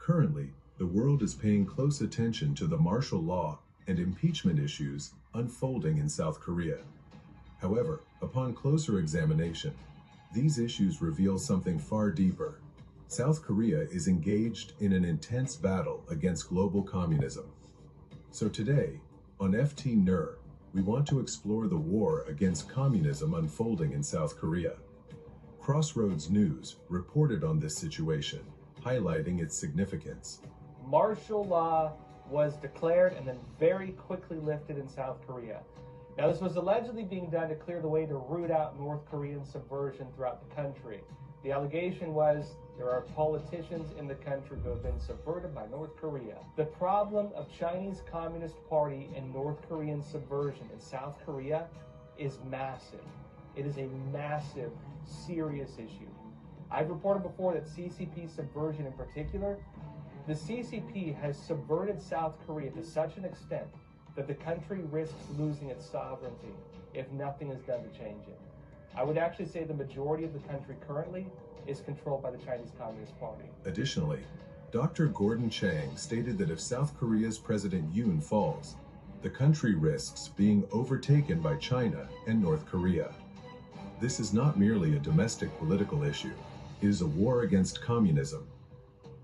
Currently, the world is paying close attention to the martial law and impeachment issues unfolding in South Korea. However, upon closer examination, these issues reveal something far deeper. South Korea is engaged in an intense battle against global communism. So today, on FT NER, we want to explore the war against communism unfolding in South Korea. Crossroads News reported on this situation, highlighting its significance. Martial law was declared and then very quickly lifted in South Korea. Now, this was allegedly being done to clear the way to root out North Korean subversion throughout the country. The allegation was there are politicians in the country who have been subverted by North Korea. The problem of Chinese Communist Party and North Korean subversion in South Korea is massive. It is a massive, serious issue. I've reported before that CCP subversion in particular, the CCP has subverted South Korea to such an extent that the country risks losing its sovereignty if nothing is done to change it. I would actually say the majority of the country currently is controlled by the Chinese Communist Party. Additionally, Dr. Gordon Chang stated that if South Korea's President Yoon falls, the country risks being overtaken by China and North Korea. This is not merely a domestic political issue, it is a war against communism.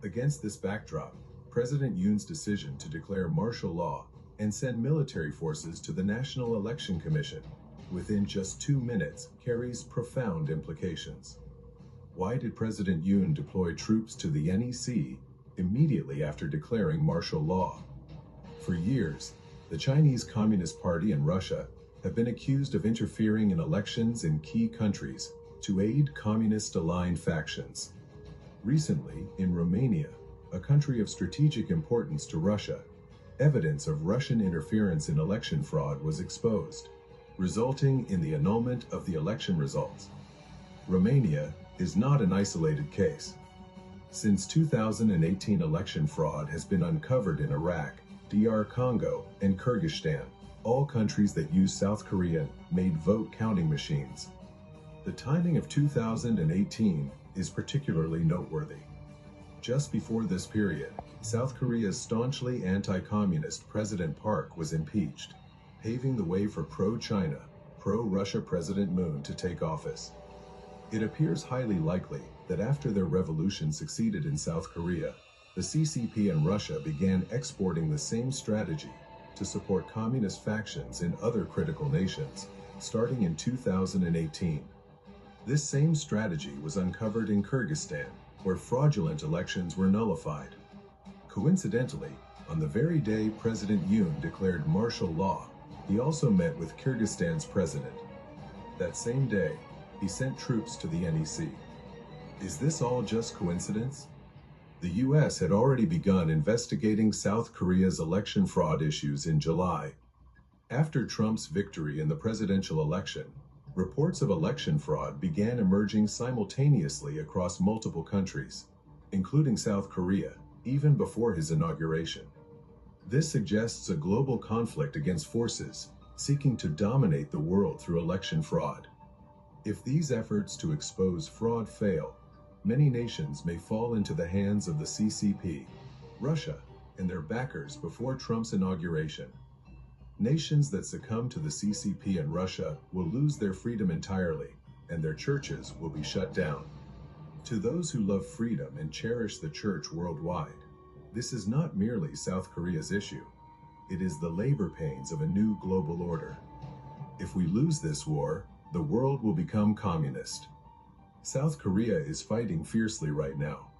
Against this backdrop, President Yoon's decision to declare martial law and send military forces to the National Election Commission within just 2 minutes carries profound implications. Why did President Yoon deploy troops to the NEC immediately after declaring martial law? For years, the Chinese Communist Party and Russia have been accused of interfering in elections in key countries to aid communist-aligned factions. Recently, in Romania, a country of strategic importance to Russia, evidence of Russian interference in election fraud was exposed, resulting in the annulment of the election results. Romania is not an isolated case. Since 2018, election fraud has been uncovered in Iraq, DR Congo, and Kyrgyzstan, all countries that use South Korean-made vote counting machines. The timing of 2018 is particularly noteworthy. Just before this period, South Korea's staunchly anti-communist President Park was impeached, paving the way for pro-China, pro-Russia President Moon to take office. It appears highly likely that after their revolution succeeded in South Korea, the CCP and Russia began exporting the same strategy to support communist factions in other critical nations, starting in 2018. This same strategy was uncovered in Kyrgyzstan, where fraudulent elections were nullified. Coincidentally, on the very day President Yoon declared martial law, he also met with Kyrgyzstan's president. That same day, he sent troops to the NEC. Is this all just coincidence? The US had already begun investigating South Korea's election fraud issues in July. After Trump's victory in the presidential election, reports of election fraud began emerging simultaneously across multiple countries, including South Korea, even before his inauguration. This suggests a global conflict against forces seeking to dominate the world through election fraud. If these efforts to expose fraud fail, many nations may fall into the hands of the CCP, Russia, and their backers before Trump's inauguration. Nations that succumb to the CCP and Russia will lose their freedom entirely, and their churches will be shut down. To those who love freedom and cherish the church worldwide, this is not merely South Korea's issue. It is the labor pains of a new global order. If we lose this war, the world will become communist. South Korea is fighting fiercely right now.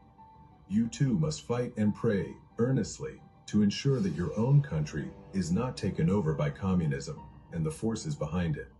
You too must fight and pray earnestly to ensure that your own country is not taken over by communism and the forces behind it.